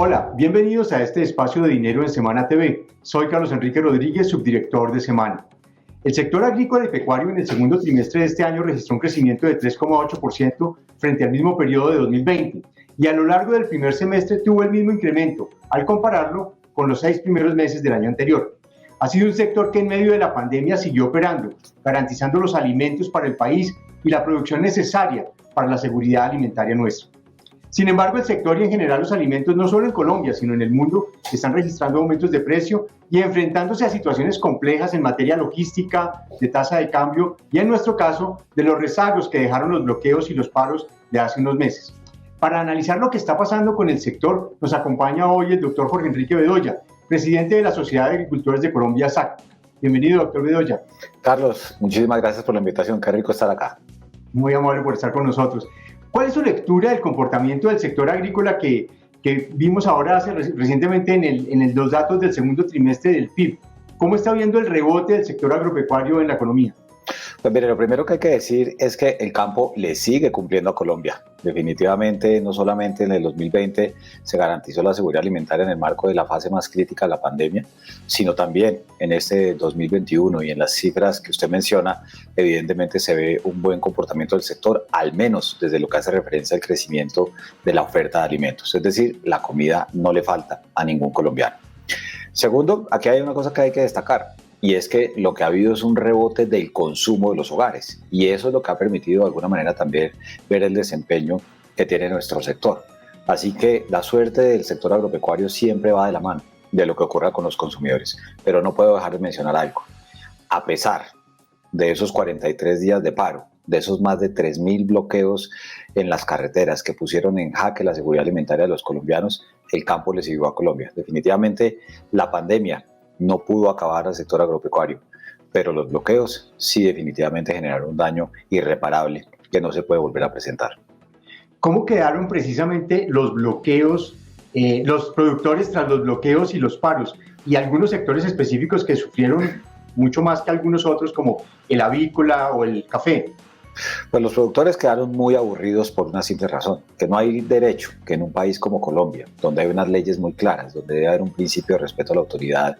Hola, bienvenidos a este espacio de Dinero en Semana TV. Soy Carlos Enrique Rodríguez, subdirector de Semana. El sector agrícola y pecuario en el segundo trimestre de este año registró un crecimiento de 3,8% frente al mismo periodo de 2020 y a lo largo del primer semestre tuvo el mismo incremento al compararlo con los 6 primeros meses del año anterior. Ha sido un sector que en medio de la pandemia siguió operando, garantizando los alimentos para el país y la producción necesaria para la seguridad alimentaria nuestra. Sin embargo, el sector y en general los alimentos, no solo en Colombia, sino en el mundo, están registrando aumentos de precio y enfrentándose a situaciones complejas en materia logística, de tasa de cambio y, en nuestro caso, de los rezagos que dejaron los bloqueos y los paros de hace unos meses. Para analizar lo que está pasando con el sector, nos acompaña hoy el doctor Jorge Enrique Bedoya, presidente de la Sociedad de Agricultores de Colombia, SAC. Bienvenido, doctor Bedoya. Carlos, muchísimas gracias por la invitación. Qué rico estar acá. Muy amable por estar con nosotros. ¿Cuál es su lectura del comportamiento del sector agrícola que vimos ahora recientemente en los datos del segundo trimestre del PIB? ¿Cómo está viendo el rebote del sector agropecuario en la economía? Pues mire, lo primero que hay que decir es que el campo le sigue cumpliendo a Colombia. Definitivamente, no solamente en el 2020 se garantizó la seguridad alimentaria en el marco de la fase más crítica de la pandemia, sino también en este 2021 y en las cifras que usted menciona, evidentemente se ve un buen comportamiento del sector, al menos desde lo que hace referencia al crecimiento de la oferta de alimentos. Es decir, la comida no le falta a ningún colombiano. Segundo, aquí hay una cosa que hay que destacar. Y es que lo que ha habido es un rebote del consumo de los hogares y eso es lo que ha permitido de alguna manera también ver el desempeño que tiene nuestro sector. Así que la suerte del sector agropecuario siempre va de la mano de lo que ocurra con los consumidores, pero no puedo dejar de mencionar algo. A pesar de esos 43 días de paro, de esos más de 3.000 bloqueos en las carreteras que pusieron en jaque la seguridad alimentaria de los colombianos, el campo le siguió a Colombia. Definitivamente la pandemia no pudo acabar al sector agropecuario, pero los bloqueos sí definitivamente generaron un daño irreparable que no se puede volver a presentar. ¿Cómo quedaron precisamente los bloqueos, los productores tras los bloqueos y los paros? Y algunos sectores específicos que sufrieron mucho más que algunos otros, como el avícola o el café. Pues los productores quedaron muy aburridos por una simple razón, que no hay derecho que en un país como Colombia, donde hay unas leyes muy claras, donde debe haber un principio de respeto a la autoridad,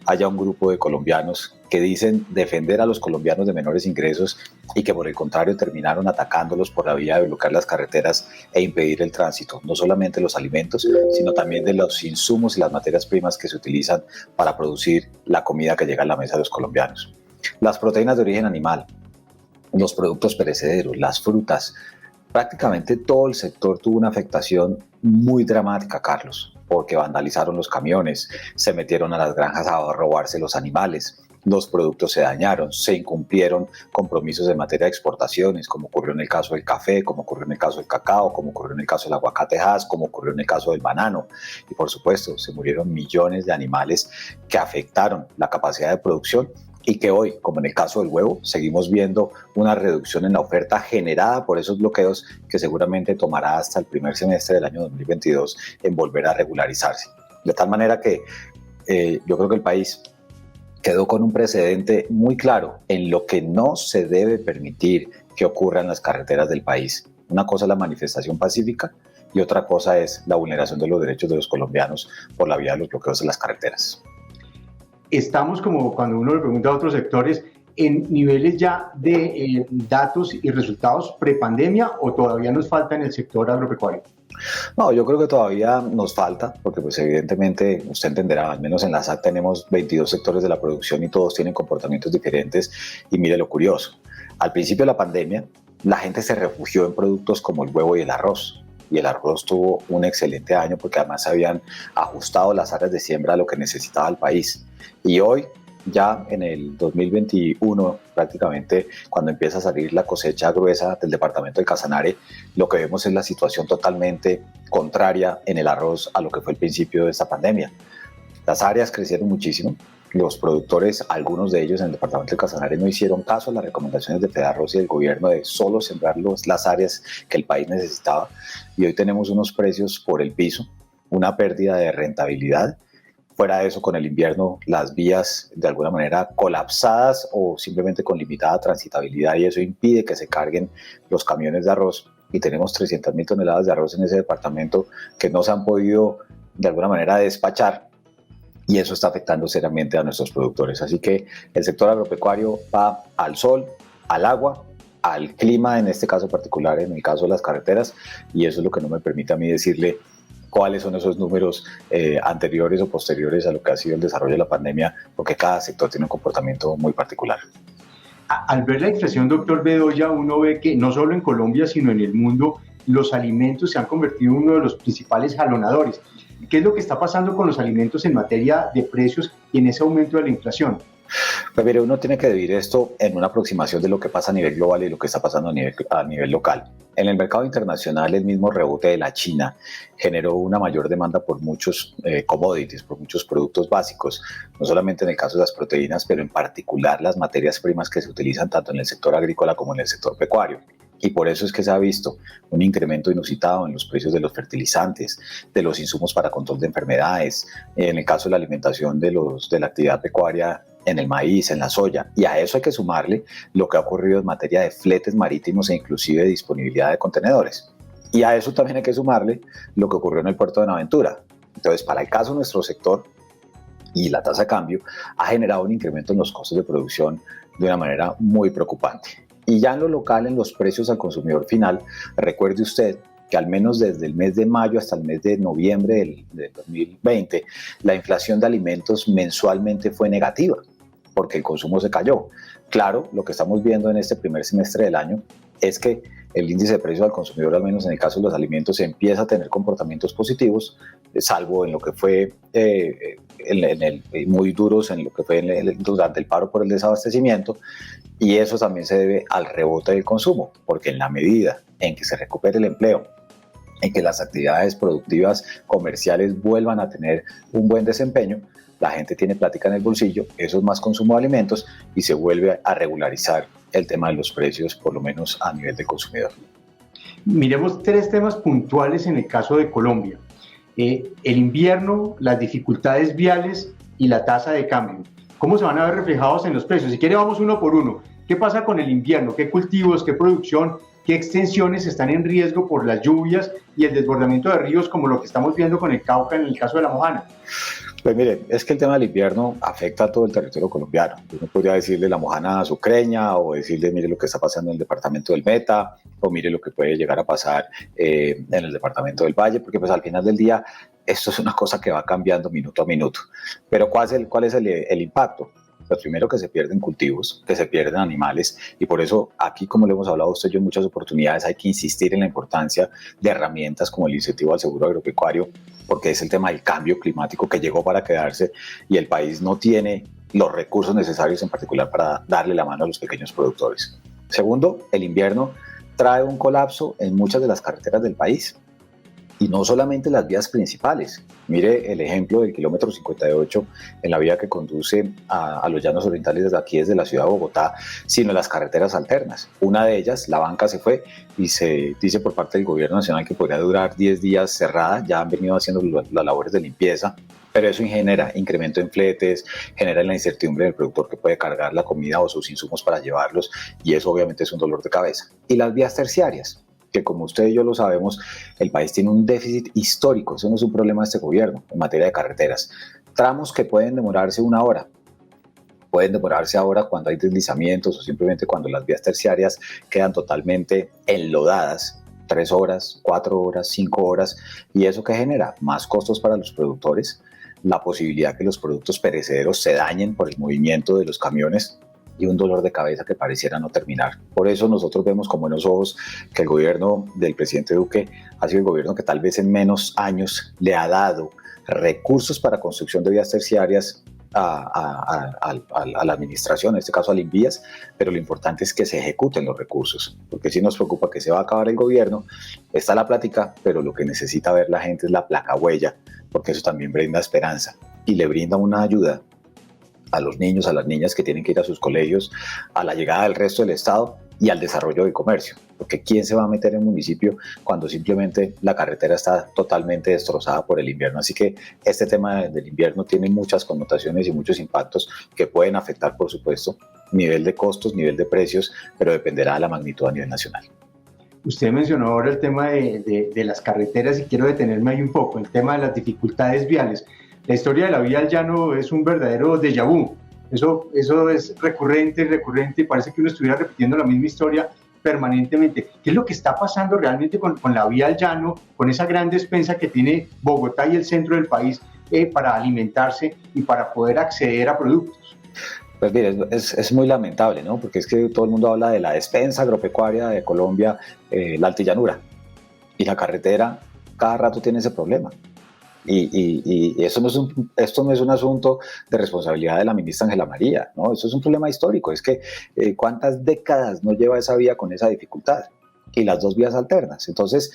haya un grupo de colombianos que dicen defender a los colombianos de menores ingresos y que por el contrario terminaron atacándolos por la vía de bloquear las carreteras e impedir el tránsito, no solamente los alimentos, sino también de los insumos y las materias primas que se utilizan para producir la comida que llega a la mesa de los colombianos. Las proteínas de origen animal, los productos perecederos, las frutas, prácticamente todo el sector tuvo una afectación muy dramática, Carlos, porque vandalizaron los camiones, se metieron a las granjas a robarse los animales, los productos se dañaron, se incumplieron compromisos en materia de exportaciones, como ocurrió en el caso del café, como ocurrió en el caso del cacao, como ocurrió en el caso del aguacate Hass, como ocurrió en el caso del banano. Y por supuesto, se murieron millones de animales que afectaron la capacidad de producción y que hoy, como en el caso del huevo, seguimos viendo una reducción en la oferta generada por esos bloqueos que seguramente tomará hasta el primer semestre del año 2022 en volver a regularizarse. De tal manera que yo creo que el país quedó con un precedente muy claro en lo que no se debe permitir que ocurra en las carreteras del país. Una cosa es la manifestación pacífica y otra cosa es la vulneración de los derechos de los colombianos por la vía de los bloqueos en las carreteras. Estamos, como cuando uno le pregunta a otros sectores, en niveles ya de datos y resultados prepandemia, o todavía nos falta en el sector agropecuario. No, yo creo que todavía nos falta, porque pues evidentemente usted entenderá, al menos en la SAC tenemos 22 sectores de la producción y todos tienen comportamientos diferentes y mire lo curioso, al principio de la pandemia la gente se refugió en productos como el huevo y el arroz. Y el arroz tuvo un excelente año porque además se habían ajustado las áreas de siembra a lo que necesitaba el país. Y hoy, ya en el 2021, prácticamente cuando empieza a salir la cosecha gruesa del departamento del Casanare, lo que vemos es la situación totalmente contraria en el arroz a lo que fue el principio de esta pandemia. Las áreas crecieron muchísimo. Los productores, algunos de ellos en el departamento del Casanare, no hicieron caso a las recomendaciones de Fedarroz y del gobierno de solo sembrar las áreas que el país necesitaba. Y hoy tenemos unos precios por el piso, una pérdida de rentabilidad. Fuera de eso, con el invierno, las vías de alguna manera colapsadas o simplemente con limitada transitabilidad, y eso impide que se carguen los camiones de arroz. Y tenemos 300.000 toneladas de arroz en ese departamento que no se han podido de alguna manera despachar, y eso está afectando seriamente a nuestros productores. Así que el sector agropecuario va al sol, al agua, al clima, en este caso particular, en el caso de las carreteras, y eso es lo que no me permite a mí decirle cuáles son esos números anteriores o posteriores a lo que ha sido el desarrollo de la pandemia, porque cada sector tiene un comportamiento muy particular. Al ver la inflación, doctor Bedoya, uno ve que no solo en Colombia, sino en el mundo, los alimentos se han convertido en uno de los principales jalonadores. ¿Qué es lo que está pasando con los alimentos en materia de precios y en ese aumento de la inflación? Pues mire, uno tiene que dividir esto en una aproximación de lo que pasa a nivel global y lo que está pasando a nivel local. En el mercado internacional, el mismo rebote de la China generó una mayor demanda por muchos commodities, por muchos productos básicos, no solamente en el caso de las proteínas, pero en particular las materias primas que se utilizan tanto en el sector agrícola como en el sector pecuario. Y por eso es que se ha visto un incremento inusitado en los precios de los fertilizantes, de los insumos para control de enfermedades, en el caso de la alimentación de la actividad pecuaria, en el maíz, en la soya. Y a eso hay que sumarle lo que ha ocurrido en materia de fletes marítimos e inclusive de disponibilidad de contenedores. Y a eso también hay que sumarle lo que ocurrió en el puerto de Buenaventura. Entonces, para el caso de nuestro sector, y la tasa de cambio ha generado un incremento en los costos de producción de una manera muy preocupante. Y ya en lo local, en los precios al consumidor final, recuerde usted que al menos desde el mes de mayo hasta el mes de noviembre del 2020, la inflación de alimentos mensualmente fue negativa, porque el consumo se cayó. Claro, lo que estamos viendo en este primer semestre del año es que el índice de precios al consumidor, al menos en el caso de los alimentos, empieza a tener comportamientos positivos, salvo en lo que fue muy duros en lo que fue durante el paro por el desabastecimiento, y eso también se debe al rebote del consumo, porque en la medida en que se recupere el empleo, en que las actividades productivas comerciales vuelvan a tener un buen desempeño, la gente tiene plática en el bolsillo, eso es más consumo de alimentos y se vuelve a regularizar el tema de los precios, por lo menos a nivel del consumidor. Miremos tres temas puntuales en el caso de Colombia. El invierno, las dificultades viales y la tasa de cambio. ¿Cómo se van a ver reflejados en los precios? Si quiere, vamos uno por uno. ¿Qué pasa con el invierno? ¿Qué cultivos, qué producción, qué extensiones están en riesgo por las lluvias y el desbordamiento de ríos, como lo que estamos viendo con el Cauca en el caso de La Mojana? Pues mire, es que el tema del invierno afecta a todo el territorio colombiano. Uno podría decirle La Mojana sucreña, o decirle mire lo que está pasando en el departamento del Meta, o mire lo que puede llegar a pasar en el departamento del Valle, porque pues al final del día esto es una cosa que va cambiando minuto a minuto. Pero ¿cuál es el impacto? Pues primero, que se pierden cultivos, que se pierden animales, y por eso aquí, como le hemos hablado a usted yo en muchas oportunidades, hay que insistir en la importancia de herramientas como el incentivo al seguro agropecuario, porque es el tema del cambio climático que llegó para quedarse y el país no tiene los recursos necesarios, en particular para darle la mano a los pequeños productores. Segundo, el invierno trae un colapso en muchas de las carreteras del país. Y no solamente las vías principales. Mire el ejemplo del kilómetro 58 en la vía que conduce a los llanos orientales desde aquí, desde la ciudad de Bogotá, sino las carreteras alternas. Una de ellas, la banca, se fue y se dice por parte del gobierno nacional que podría durar 10 días cerrada. Ya han venido haciendo las labores de limpieza, pero eso genera incremento en fletes, genera la incertidumbre del productor que puede cargar la comida o sus insumos para llevarlos, y eso obviamente es un dolor de cabeza. Y las vías terciarias, que como usted y yo lo sabemos, el país tiene un déficit histórico. Eso no es un problema de este gobierno en materia de carreteras. Tramos que pueden demorarse una hora, pueden demorarse ahora cuando hay deslizamientos o simplemente cuando las vías terciarias quedan totalmente enlodadas, 3 horas, 4 horas, 5 horas, y eso que genera más costos para los productores, la posibilidad que los productos perecederos se dañen por el movimiento de los camiones, y un dolor de cabeza que pareciera no terminar. Por eso nosotros vemos con buenos ojos que el gobierno del presidente Duque ha sido el gobierno que tal vez en menos años le ha dado recursos para construcción de vías terciarias a la administración, en este caso al INVÍAS, pero lo importante es que se ejecuten los recursos, porque sí nos preocupa que se va a acabar el gobierno, está la plática, pero lo que necesita ver la gente es la placa huella, porque eso también brinda esperanza y le brinda una ayuda a los niños, a las niñas que tienen que ir a sus colegios, a la llegada del resto del Estado y al desarrollo del comercio. Porque ¿quién se va a meter en un municipio cuando simplemente la carretera está totalmente destrozada por el invierno? Así que este tema del invierno tiene muchas connotaciones y muchos impactos que pueden afectar, por supuesto, nivel de costos, nivel de precios, pero dependerá de la magnitud a nivel nacional. Usted mencionó ahora el tema de las carreteras y quiero detenerme ahí un poco, el tema de las dificultades viales. La historia de la vía al llano es un verdadero déjà vu. Eso es recurrente y recurrente y parece que uno estuviera repitiendo la misma historia permanentemente. ¿Qué es lo que está pasando realmente con la vía al llano, con esa gran despensa que tiene Bogotá y el centro del país para alimentarse y para poder acceder a productos? Pues mire, es muy lamentable, ¿no? Porque es que todo el mundo habla de la despensa agropecuaria de Colombia, la altillanura, y la carretera cada rato tiene ese problema. Y esto no es un asunto de responsabilidad de la ministra Ángela María, ¿no? Eso es un problema histórico. Es que cuántas décadas no lleva esa vía con esa dificultad y las dos vías alternas. Entonces,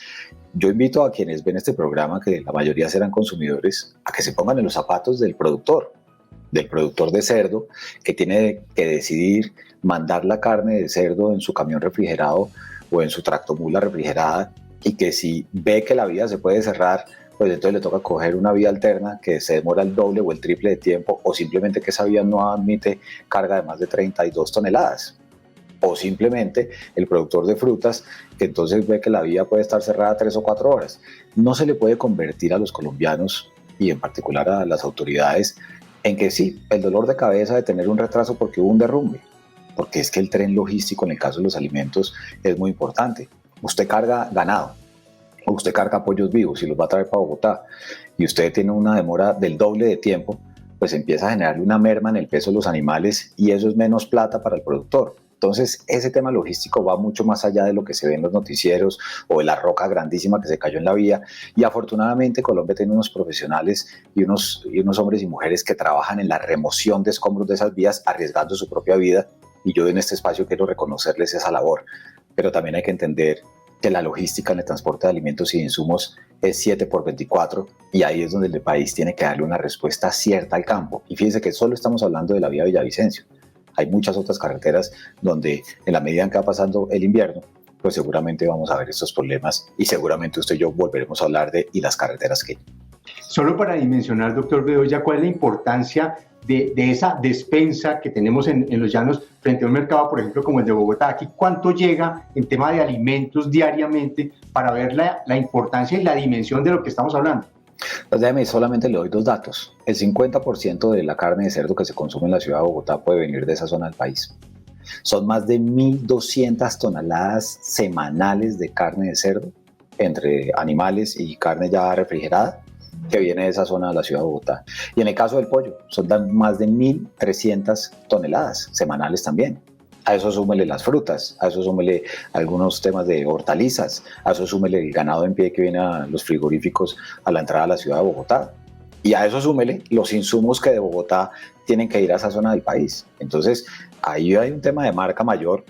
yo invito a quienes ven este programa, que la mayoría serán consumidores, a que se pongan en los zapatos del productor de cerdo, que tiene que decidir mandar la carne de cerdo en su camión refrigerado o en su tractomula refrigerada, y que si ve que la vía se puede cerrar, pues entonces le toca coger una vía alterna que se demora el doble o el triple de tiempo, o simplemente que esa vía no admite carga de más de 32 toneladas. O simplemente el productor de frutas, que entonces ve que la vía puede estar cerrada 3 o 4 horas. No se le puede convertir a los colombianos, y en particular a las autoridades, en que sí, el dolor de cabeza de tener un retraso porque hubo un derrumbe, porque es que el tren logístico en el caso de los alimentos es muy importante. Usted carga ganado, o usted carga pollos vivos y los va a traer para Bogotá, y usted tiene una demora del doble de tiempo, pues empieza a generarle una merma en el peso de los animales, y eso es menos plata para el productor. Entonces, ese tema logístico va mucho más allá de lo que se ve en los noticieros o de la roca grandísima que se cayó en la vía. Y afortunadamente Colombia tiene unos profesionales y unos hombres y mujeres que trabajan en la remoción de escombros de esas vías, arriesgando su propia vida. Y yo en este espacio quiero reconocerles esa labor. Pero también hay que entender que la logística en el transporte de alimentos y insumos es 7x24, y ahí es donde el país tiene que darle una respuesta cierta al campo. Y fíjense que solo estamos hablando de la vía Villavicencio. Hay muchas otras carreteras donde, en la medida en que va pasando el invierno, pues seguramente vamos a ver estos problemas, y seguramente usted y yo volveremos a hablar de y las carreteras que... Solo para dimensionar, doctor Bedoya, ¿cuál es la importancia de esa despensa que tenemos en los llanos frente a un mercado, por ejemplo, como el de Bogotá? Aquí, ¿cuánto llega en tema de alimentos diariamente para ver la importancia y la dimensión de lo que estamos hablando? Pues déjeme, solamente le doy 2 datos. El 50% de la carne de cerdo que se consume en la ciudad de Bogotá puede venir de esa zona del país. Son más de 1.200 toneladas semanales de carne de cerdo, entre animales y carne ya refrigerada, que viene de esa zona de la ciudad de Bogotá. Y en el caso del pollo, son más de 1.300 toneladas semanales también. A eso súmele las frutas, a eso súmele algunos temas de hortalizas, a eso súmele el ganado en pie que viene a los frigoríficos a la entrada de la ciudad de Bogotá. Y a eso súmele los insumos que de Bogotá tienen que ir a esa zona del país. Entonces, ahí hay un tema de marca mayor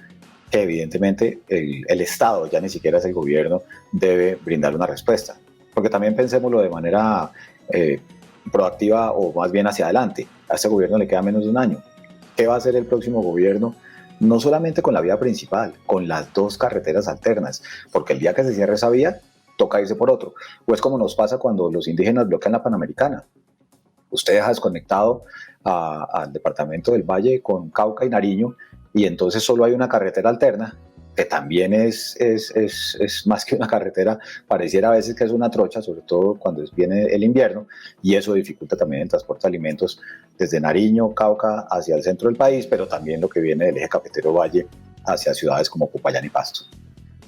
que evidentemente el Estado, ya ni siquiera es el gobierno, debe brindar una respuesta. Porque también pensémoslo de manera proactiva, o más bien hacia adelante. A este gobierno le queda menos de un año. ¿Qué va a hacer el próximo gobierno? No solamente con la vía principal, con las 2 carreteras alternas, porque el día que se cierre esa vía, toca irse por otro. O es como nos pasa cuando los indígenas bloquean la Panamericana. Usted deja desconectado al departamento del Valle con Cauca y Nariño, y entonces solo hay una carretera alterna, que también es más que una carretera, pareciera a veces que es una trocha, sobre todo cuando viene el invierno, y eso dificulta también el transporte de alimentos desde Nariño, Cauca, hacia el centro del país, pero también lo que viene del eje cafetero Valle hacia ciudades como Popayán y Pasto.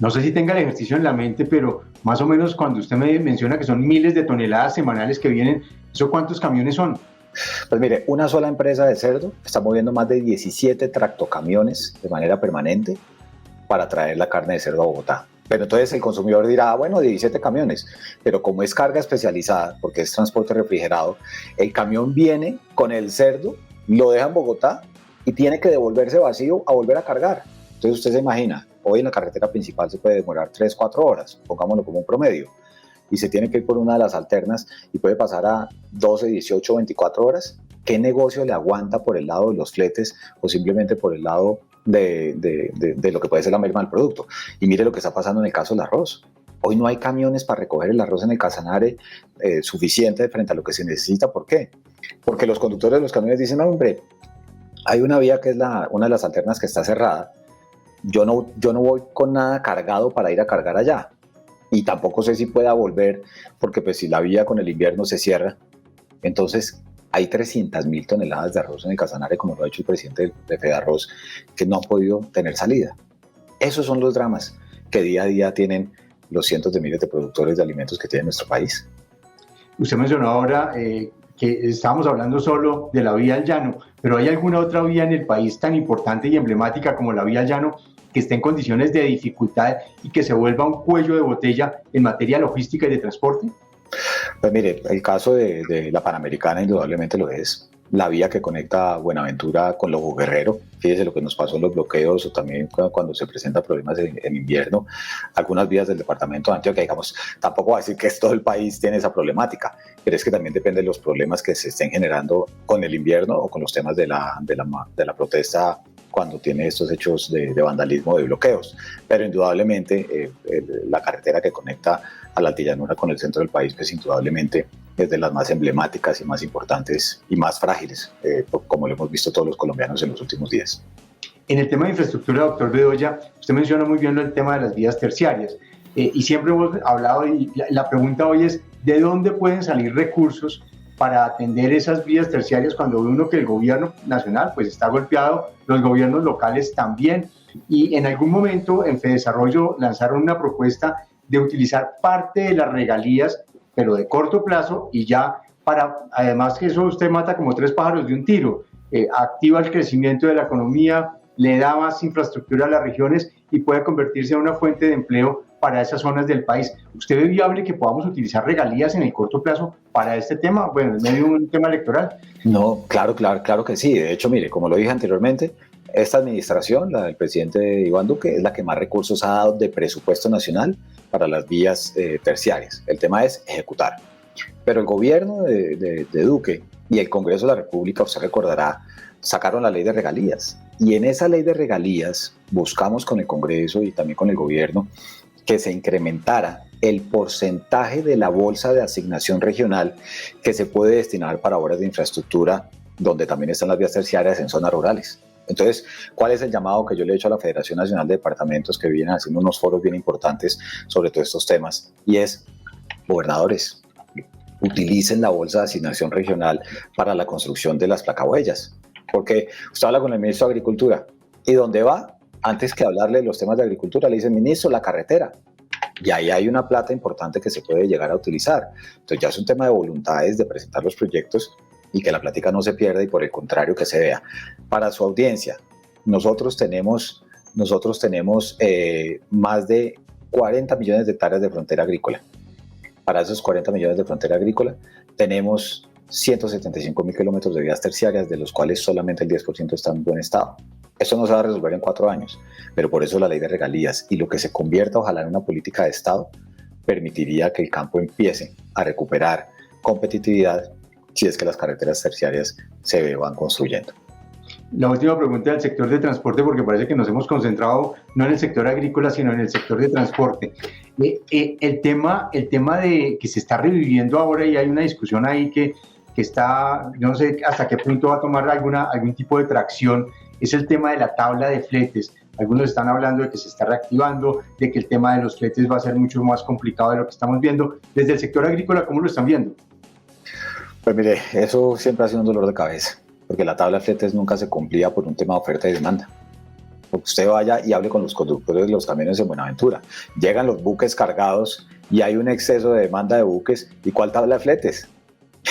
No sé si tenga el ejercicio en la mente, pero más o menos cuando usted me menciona que son miles de toneladas semanales que vienen, ¿eso cuántos camiones son? Pues mire, una sola empresa de cerdo está moviendo más de 17 tractocamiones de manera permanente para traer la carne de cerdo a Bogotá. Pero entonces el consumidor dirá, bueno, 17 camiones, pero como es carga especializada, porque es transporte refrigerado, el camión viene con el cerdo, lo deja en Bogotá y tiene que devolverse vacío a volver a cargar. Entonces usted se imagina, hoy en la carretera principal se puede demorar 3, 4 horas, pongámoslo como un promedio, y se tiene que ir por una de las alternas y puede pasar a 12, 18, 24 horas. ¿Qué negocio le aguanta por el lado de los fletes o simplemente por el lado de lo que puede ser la merma del producto? Y mire lo que está pasando en el caso del arroz. Hoy no hay camiones para recoger el arroz en el Casanare suficiente frente a lo que se necesita. ¿Por qué? Porque los conductores de los camiones dicen, no, hombre, hay una vía que es una de las alternas que está cerrada, yo no voy con nada cargado para ir a cargar allá. Y tampoco sé si pueda volver, porque pues si la vía con el invierno se cierra, entonces hay 300.000 toneladas de arroz en el Casanare, como lo ha dicho el presidente de Fedarroz, que no han podido tener salida. Esos son los dramas que día a día tienen los cientos de miles de productores de alimentos que tiene nuestro país. Usted mencionó ahora que estábamos hablando solo de la vía al llano, pero ¿hay alguna otra vía en el país tan importante y emblemática como la vía al llano que esté en condiciones de dificultad y que se vuelva un cuello de botella en materia logística y de transporte? Pues mire, el caso de la Panamericana indudablemente lo es. La vía que conecta Buenaventura con Lobo Guerrero, fíjese lo que nos pasó en los bloqueos o también cuando se presentan problemas en invierno, algunas vías del departamento de Antioquia, digamos, tampoco va a decir que todo el país tiene esa problemática, pero es que también depende de los problemas que se estén generando con el invierno o con los temas de la protesta cuando tiene estos hechos de vandalismo, de bloqueos. Pero indudablemente la carretera que conecta a la altillanura con el centro del país, pues indudablemente es de las más emblemáticas y más importantes y más frágiles, como lo hemos visto todos los colombianos en los últimos días. En el tema de infraestructura, doctor Bedoya, usted menciona muy bien el tema de las vías terciarias y siempre hemos hablado y la pregunta hoy es ¿de dónde pueden salir recursos para atender esas vías terciarias cuando ve uno que el gobierno nacional pues está golpeado, los gobiernos locales también? Y en algún momento en Fedesarrollo lanzaron una propuesta de utilizar parte de las regalías, pero de corto plazo y ya para, además que eso usted mata como 3 pájaros de un tiro, activa el crecimiento de la economía, le da más infraestructura a las regiones y puede convertirse en una fuente de empleo para esas zonas del país. ¿Usted ve viable que podamos utilizar regalías en el corto plazo para este tema? Bueno, en medio de un tema electoral. No, claro que sí. De hecho, mire, como lo dije anteriormente, esta administración, la del presidente Iván Duque, es la que más recursos ha dado de presupuesto nacional para las vías terciarias. El tema es ejecutar. Pero el gobierno de Duque y el Congreso de la República, usted recordará, sacaron la ley de regalías. Y en esa ley de regalías buscamos con el Congreso y también con el gobierno que se incrementara el porcentaje de la bolsa de asignación regional que se puede destinar para obras de infraestructura, donde también están las vías terciarias en zonas rurales. Entonces, ¿cuál es el llamado que yo le he hecho a la Federación Nacional de Departamentos, que vienen haciendo unos foros bien importantes sobre todos estos temas? Y es, gobernadores, utilicen la bolsa de asignación regional para la construcción de las placahuellas. Porque usted habla con el ministro de Agricultura y ¿dónde va? Antes que hablarle de los temas de agricultura, le dice, ministro, la carretera. Y ahí hay una plata importante que se puede llegar a utilizar. Entonces ya es un tema de voluntades, de presentar los proyectos y que la plática no se pierda y por el contrario que se vea. Para su audiencia, nosotros tenemos más de 40 millones de hectáreas de frontera agrícola. Para esos 40 millones de frontera agrícola tenemos 175.000 kilómetros de vías terciarias, de los cuales solamente el 10% está en buen estado. Esto no se va a resolver en 4 años, pero por eso la ley de regalías y lo que se convierta ojalá en una política de Estado permitiría que el campo empiece a recuperar competitividad si es que las carreteras terciarias se van construyendo. La última pregunta del sector de transporte, porque parece que nos hemos concentrado no en el sector agrícola, sino en el sector de transporte. El tema de que se está reviviendo ahora y hay una discusión ahí que está, yo no sé hasta qué punto va a tomar algún tipo de tracción, es el tema de la tabla de fletes. Algunos están hablando de que se está reactivando, de que el tema de los fletes va a ser mucho más complicado de lo que estamos viendo. Desde el sector agrícola, ¿cómo lo están viendo? Pues mire, eso siempre ha sido un dolor de cabeza, porque la tabla de fletes nunca se cumplía por un tema de oferta y demanda. Porque usted vaya y hable con los conductores de los camiones en Buenaventura. Llegan los buques cargados y hay un exceso de demanda de buques. ¿Y cuál tabla de fletes?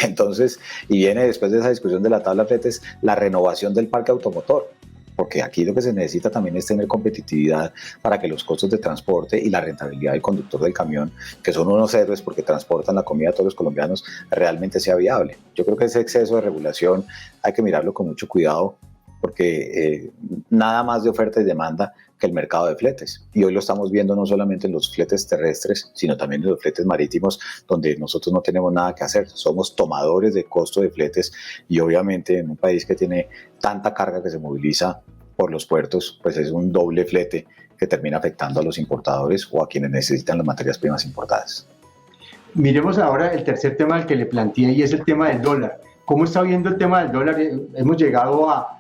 Entonces, y viene después de esa discusión de la tabla de fletes, la renovación del parque automotor. Porque aquí lo que se necesita también es tener competitividad para que los costos de transporte y la rentabilidad del conductor del camión, que son unos héroes porque transportan la comida a todos los colombianos, realmente sea viable. Yo creo que ese exceso de regulación hay que mirarlo con mucho cuidado porque nada más de oferta y demanda que el mercado de fletes. Y hoy lo estamos viendo no solamente en los fletes terrestres, sino también en los fletes marítimos, donde nosotros no tenemos nada que hacer. Somos tomadores de costo de fletes y obviamente en un país que tiene tanta carga que se moviliza por los puertos, pues es un doble flete que termina afectando a los importadores o a quienes necesitan las materias primas importadas. Miremos ahora el tercer tema al que le planteé y es el tema del dólar. ¿Cómo está viendo el tema del dólar? Hemos llegado a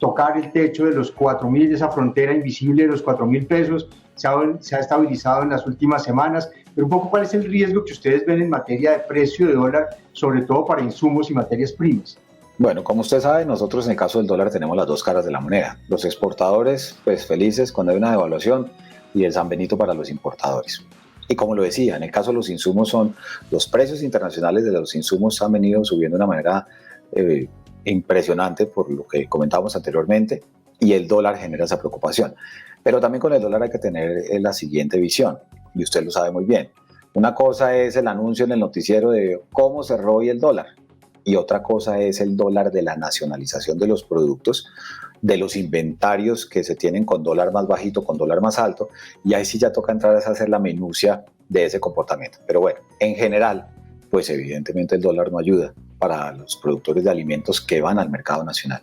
tocar el techo de los 4.000, esa frontera invisible de los 4.000 pesos, se ha estabilizado en las últimas semanas, pero un poco cuál es el riesgo que ustedes ven en materia de precio de dólar, sobre todo para insumos y materias primas. Bueno, como usted sabe, nosotros en el caso del dólar tenemos las dos caras de la moneda. Los exportadores, pues felices cuando hay una devaluación, y el San Benito para los importadores. Y como lo decía, en el caso de los insumos, los precios internacionales de los insumos han venido subiendo de una manera impresionante por lo que comentábamos anteriormente, y el dólar genera esa preocupación. Pero también con el dólar hay que tener la siguiente visión, y usted lo sabe muy bien. Una cosa es el anuncio en el noticiero de cómo cerró hoy el dólar, y otra cosa es el dólar de la nacionalización de los productos, de los inventarios que se tienen con dólar más bajito, con dólar más alto, y ahí sí ya toca entrar a hacer la minucia de ese comportamiento. Pero bueno, en general, pues evidentemente el dólar no ayuda para los productores de alimentos que van al mercado nacional,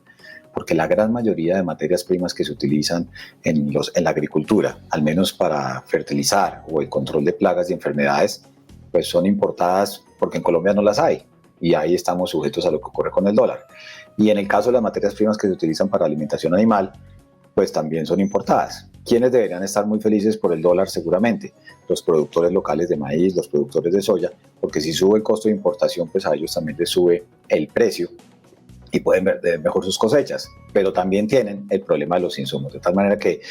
porque la gran mayoría de materias primas que se utilizan en la agricultura, al menos para fertilizar o el control de plagas y enfermedades, pues son importadas porque en Colombia no las hay, y ahí estamos sujetos a lo que ocurre con el dólar. Y en el caso de las materias primas que se utilizan para alimentación animal, pues también son importadas. ¿Quiénes deberían estar muy felices por el dólar? Seguramente los productores locales de maíz, los productores de soya, porque si sube el costo de importación, pues a ellos también les sube el precio y pueden ver mejor sus cosechas, pero también tienen el problema de los insumos, de tal manera que,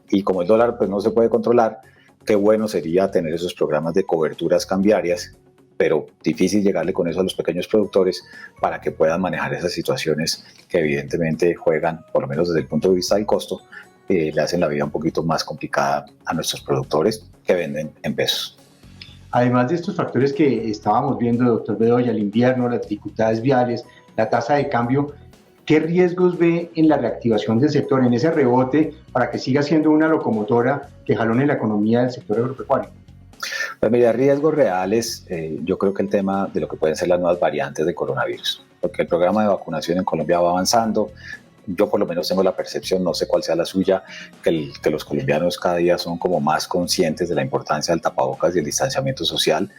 y como el dólar pues no se puede controlar, qué bueno sería tener esos programas de coberturas cambiarias, pero difícil llegarle con eso a los pequeños productores para que puedan manejar esas situaciones que evidentemente juegan, por lo menos desde el punto de vista del costo, le hacen la vida un poquito más complicada a nuestros productores que venden en pesos. Además de estos factores que estábamos viendo, doctor Bedoya, el invierno, las dificultades viales, la tasa de cambio, ¿qué riesgos ve en la reactivación del sector, en ese rebote para que siga siendo una locomotora que jalone la economía del sector agropecuario? Pues mira, riesgos reales, yo creo que el tema de lo que pueden ser las nuevas variantes de coronavirus, porque el programa de vacunación en Colombia va avanzando. Yo por lo menos tengo la percepción, no sé cuál sea la suya, que los colombianos cada día son como más conscientes de la importancia del tapabocas y el distanciamiento social,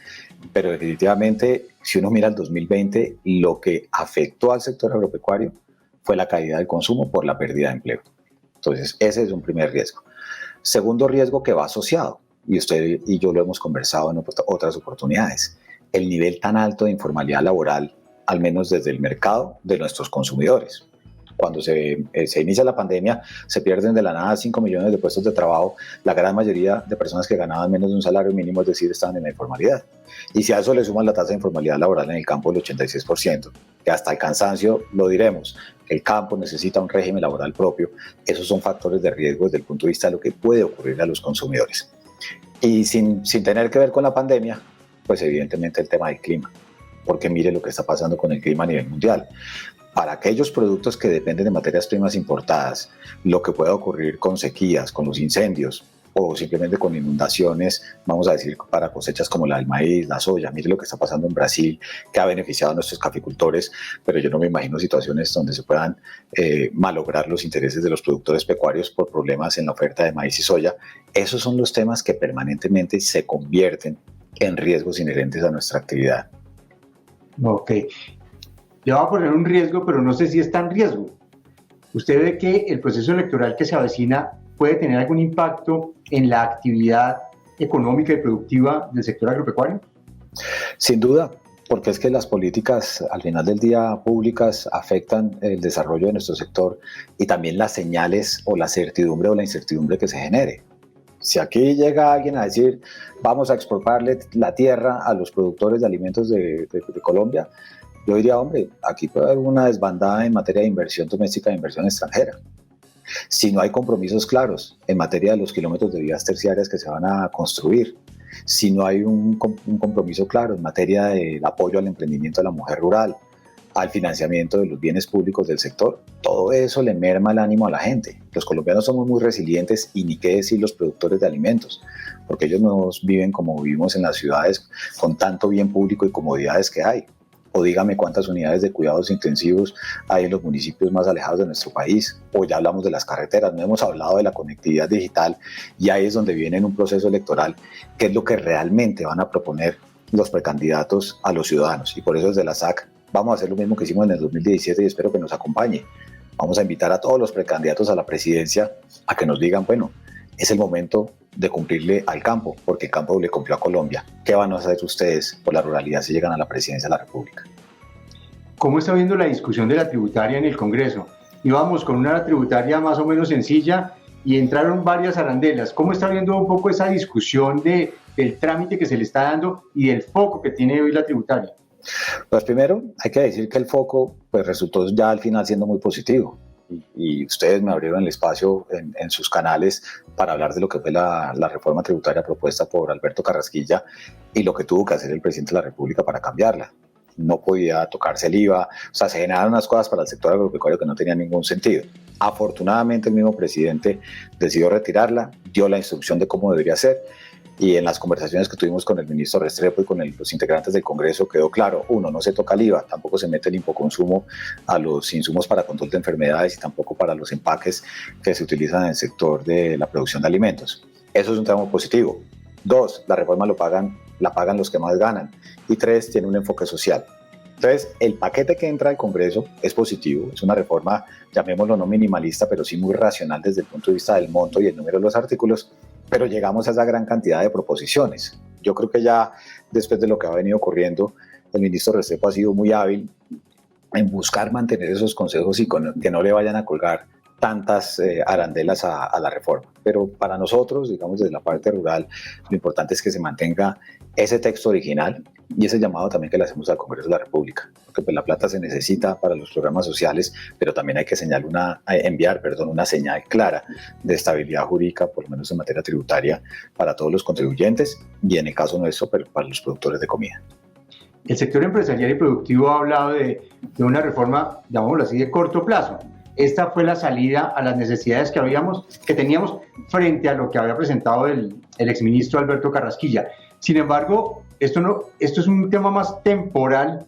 pero definitivamente si uno mira el 2020, lo que afectó al sector agropecuario fue la caída del consumo por la pérdida de empleo. Entonces ese es un primer riesgo. Segundo riesgo que va asociado, y usted y yo lo hemos conversado en otras oportunidades, el nivel tan alto de informalidad laboral, al menos desde el mercado de nuestros consumidores. Cuando se inicia la pandemia, se pierden de la nada 5 millones de puestos de trabajo, la gran mayoría de personas que ganaban menos de un salario mínimo, es decir, estaban en la informalidad. Y si a eso le suman la tasa de informalidad laboral en el campo del 86%, que hasta el cansancio lo diremos, que el campo necesita un régimen laboral propio, esos son factores de riesgo desde el punto de vista de lo que puede ocurrir a los consumidores. Y sin tener que ver con la pandemia, pues evidentemente el tema del clima, porque mire lo que está pasando con el clima a nivel mundial. Para aquellos productos que dependen de materias primas importadas, lo que pueda ocurrir con sequías, con los incendios o simplemente con inundaciones, vamos a decir, para cosechas como la del maíz, la soya, mire lo que está pasando en Brasil, que ha beneficiado a nuestros caficultores, pero yo no me imagino situaciones donde se puedan malograr los intereses de los productores pecuarios por problemas en la oferta de maíz y soya. Esos son los temas que permanentemente se convierten en riesgos inherentes a nuestra actividad. Ok. Le voy a poner un riesgo, pero no sé si es tan riesgo. ¿Usted ve que el proceso electoral que se avecina puede tener algún impacto en la actividad económica y productiva del sector agropecuario? Sin duda, porque es que las políticas al final del día públicas afectan el desarrollo de nuestro sector y también las señales o la certidumbre o la incertidumbre que se genere. Si aquí llega alguien a decir vamos a expropiarle la tierra a los productores de alimentos de Colombia, yo diría, hombre, aquí puede haber una desbandada en materia de inversión doméstica e inversión extranjera. Si no hay compromisos claros en materia de los kilómetros de vías terciarias que se van a construir, si no hay un compromiso claro en materia del apoyo al emprendimiento de la mujer rural, al financiamiento de los bienes públicos del sector, todo eso le merma el ánimo a la gente. Los colombianos somos muy resilientes y ni qué decir los productores de alimentos, porque ellos no viven como vivimos en las ciudades con tanto bien público y comodidades que hay. O dígame cuántas unidades de cuidados intensivos hay en los municipios más alejados de nuestro país, o ya hablamos de las carreteras, no hemos hablado de la conectividad digital, y ahí es donde viene en un proceso electoral, qué es lo que realmente van a proponer los precandidatos a los ciudadanos, y por eso desde la SAC vamos a hacer lo mismo que hicimos en el 2017 y espero que nos acompañe. Vamos a invitar a todos los precandidatos a la presidencia a que nos digan, bueno, es el momento de cumplirle al campo, porque el campo le cumplió a Colombia. ¿Qué van a hacer ustedes por la ruralidad si llegan a la presidencia de la República? ¿Cómo está viendo la discusión de la tributaria en el Congreso? Íbamos con una tributaria más o menos sencilla y entraron varias arandelas. ¿Cómo está viendo un poco esa discusión del trámite que se le está dando y del foco que tiene hoy la tributaria? Pues primero hay que decir que el foco pues resultó ya al final siendo muy positivo y ustedes me abrieron el espacio en sus canales para hablar de lo que fue la reforma tributaria propuesta por Alberto Carrasquilla y lo que tuvo que hacer el presidente de la República para cambiarla. No podía tocarse el IVA, o sea, se generaron unas cosas para el sector agropecuario que no tenían ningún sentido. Afortunadamente el mismo presidente decidió retirarla, dio la instrucción de cómo debería ser y en las conversaciones que tuvimos con el ministro Restrepo y con los integrantes del Congreso quedó claro, uno, no se toca el IVA, tampoco se mete el impoconsumo a los insumos para control de enfermedades y tampoco para los empaques que se utilizan en el sector de la producción de alimentos. Eso es un tema muy positivo. Dos, la reforma la pagan los que más ganan. Y tres, tiene un enfoque social. Entonces, el paquete que entra al Congreso es positivo, es una reforma, llamémoslo no minimalista, pero sí muy racional desde el punto de vista del monto y el número de los artículos, pero llegamos a esa gran cantidad de proposiciones. Yo creo que ya después de lo que ha venido ocurriendo, el ministro Restrepo ha sido muy hábil en buscar mantener esos consejos y que no le vayan a colgar tantas arandelas a la reforma. Pero para nosotros, digamos desde la parte rural, lo importante es que se mantenga ese texto original y ese llamado también que le hacemos al Congreso de la República, porque pues la plata se necesita para los programas sociales, pero también hay que enviar una señal clara de estabilidad jurídica, por lo menos en materia tributaria, para todos los contribuyentes y en el caso nuestro, pero para los productores de comida. El sector empresarial y productivo ha hablado de una reforma, llamémoslo así, de corto plazo. Esta fue la salida a las necesidades que teníamos frente a lo que había presentado el exministro Alberto Carrasquilla. Sin embargo, esto es un tema más temporal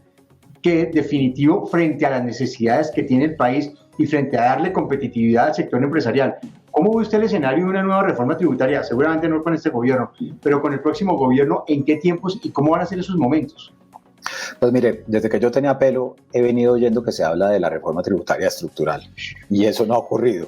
que definitivo frente a las necesidades que tiene el país y frente a darle competitividad al sector empresarial. ¿Cómo ve usted el escenario de una nueva reforma tributaria? Seguramente no con este gobierno, pero con el próximo gobierno, ¿en qué tiempos y cómo van a ser esos momentos? Pues mire, desde que yo tenía pelo he venido oyendo que se habla de la reforma tributaria estructural y eso no ha ocurrido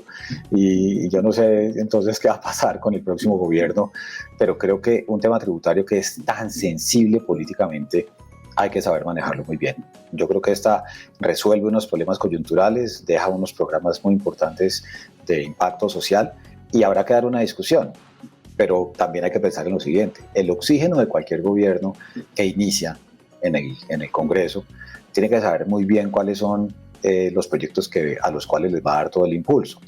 y yo no sé entonces qué va a pasar con el próximo gobierno, pero creo que un tema tributario que es tan sensible políticamente hay que saber manejarlo muy bien. Yo creo que esta resuelve unos problemas coyunturales, deja unos programas muy importantes de impacto social y habrá que dar una discusión. Pero también hay que pensar en lo siguiente, el oxígeno de cualquier gobierno que inicia en el Congreso, tiene que saber muy bien cuáles son los proyectos a los cuales les va a dar todo el impulso.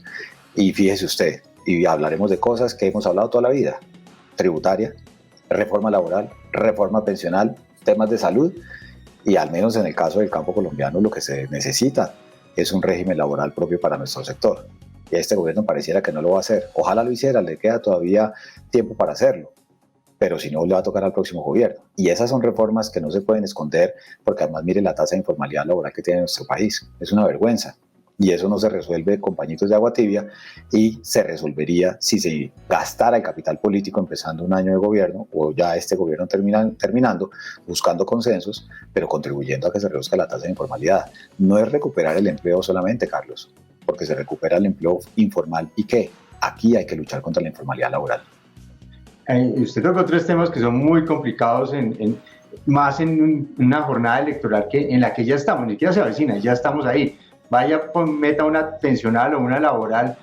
Y fíjese usted, y hablaremos de cosas que hemos hablado toda la vida, tributaria, reforma laboral, reforma pensional, temas de salud, y al menos en el caso del campo colombiano lo que se necesita es un régimen laboral propio para nuestro sector. Y este gobierno pareciera que no lo va a hacer. Ojalá lo hiciera, le queda todavía tiempo para hacerlo. Pero si no, le va a tocar al próximo gobierno. Y esas son reformas que no se pueden esconder, porque además mire la tasa de informalidad laboral que tiene nuestro país. Es una vergüenza. Y eso no se resuelve con pañitos de agua tibia y se resolvería si se gastara el capital político empezando un año de gobierno o ya este gobierno terminando, buscando consensos, pero contribuyendo a que se reduzca la tasa de informalidad. No es recuperar el empleo solamente, Carlos, porque se recupera el empleo informal y ¿qué? Aquí hay que luchar contra la informalidad laboral. Usted tocó tres temas que son muy complicados, más en una jornada electoral en la que ya estamos, ni siquiera se avecina, ya estamos ahí. Vaya, meta una pensional o una laboral.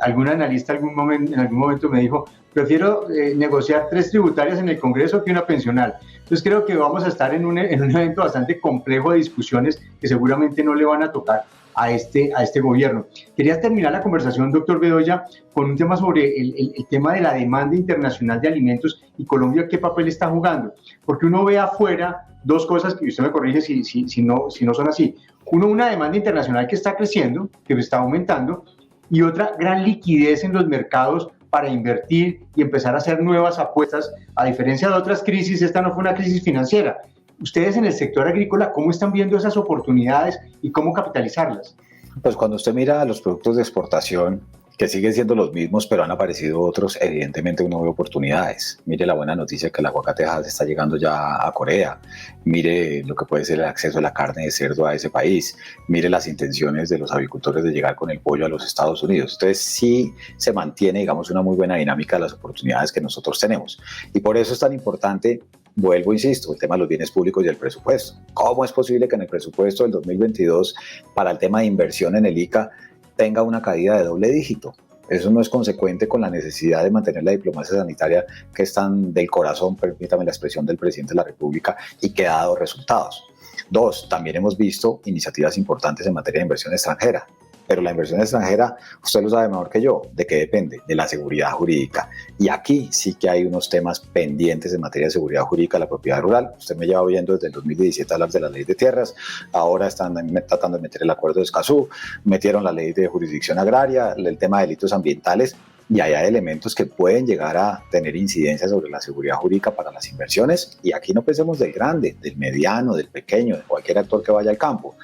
Algún analista en algún momento me dijo, prefiero negociar 3 tributarias en el Congreso que una pensional. Entonces creo que vamos a estar en un evento bastante complejo de discusiones que seguramente no le van a tocar a este gobierno. Quería terminar la conversación, doctor Bedoya, con un tema sobre el tema de la demanda internacional de alimentos y Colombia, ¿qué papel está jugando? Porque uno ve afuera dos cosas, que usted me corrige si no son así. Uno, una demanda internacional que está creciendo, que está aumentando, y otra, gran liquidez en los mercados para invertir y empezar a hacer nuevas apuestas. A diferencia de otras crisis, esta no fue una crisis financiera. Ustedes en el sector agrícola, ¿cómo están viendo esas oportunidades y cómo capitalizarlas? Pues cuando usted mira los productos de exportación, que siguen siendo los mismos, pero han aparecido otros. Evidentemente uno ve oportunidades. Mire la buena noticia que el aguacate está llegando ya a Corea. Mire lo que puede ser el acceso a la carne de cerdo a ese país. Mire las intenciones de los avicultores de llegar con el pollo a los Estados Unidos. Entonces sí se mantiene, digamos, una muy buena dinámica de las oportunidades que nosotros tenemos. Y por eso es tan importante, vuelvo, insisto, el tema de los bienes públicos y el presupuesto. ¿Cómo es posible que en el presupuesto del 2022 para el tema de inversión en el ICA tenga una caída de doble dígito? Eso no es consecuente con la necesidad de mantener la diplomacia sanitaria que es tan del corazón, permítame la expresión, del presidente de la República y que ha dado resultados. Dos, también hemos visto iniciativas importantes en materia de inversión extranjera. Pero la inversión extranjera, usted lo sabe mejor que yo, ¿de qué depende? De la seguridad jurídica. Y aquí sí que hay unos temas pendientes en materia de seguridad jurídica de la propiedad rural. Usted me lleva oyendo desde el 2017 hablar de la ley de tierras, ahora están tratando de meter el acuerdo de Escazú, metieron la ley de jurisdicción agraria, el tema de delitos ambientales, y ahí hay elementos que pueden llegar a tener incidencia sobre la seguridad jurídica para las inversiones. Y aquí no pensemos del grande, del mediano, del pequeño, de cualquier actor que vaya al campo.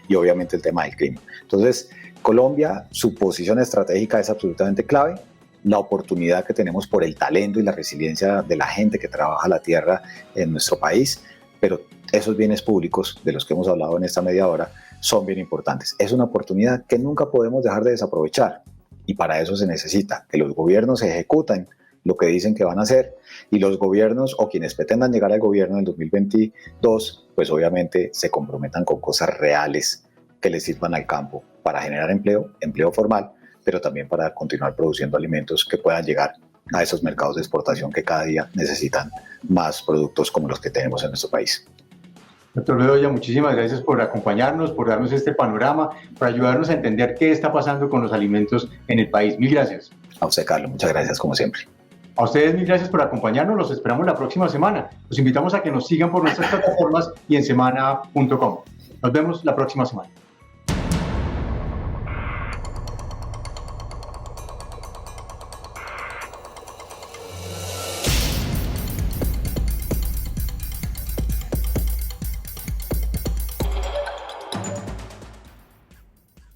Y obviamente el tema del crimen. Entonces, Colombia, su posición estratégica es absolutamente clave. La oportunidad que tenemos por el talento y la resiliencia de la gente que trabaja la tierra en nuestro país, pero esos bienes públicos de los que hemos hablado en esta media hora son bien importantes. Es una oportunidad que nunca podemos dejar de desaprovechar y para eso se necesita que los gobiernos ejecuten lo que dicen que van a hacer y los gobiernos o quienes pretendan llegar al gobierno en 2022, pues obviamente se comprometan con cosas reales que les sirvan al campo para generar empleo formal, pero también para continuar produciendo alimentos que puedan llegar a esos mercados de exportación que cada día necesitan más productos como los que tenemos en nuestro país. Doctor Bedoya, muchísimas gracias por acompañarnos, por darnos este panorama, por ayudarnos a entender qué está pasando con los alimentos en el país. Mil gracias. A usted, Carlos, muchas gracias como siempre. A ustedes mil gracias por acompañarnos, los esperamos la próxima semana. Los invitamos a que nos sigan por nuestras plataformas y en semana.com. Nos vemos la próxima semana.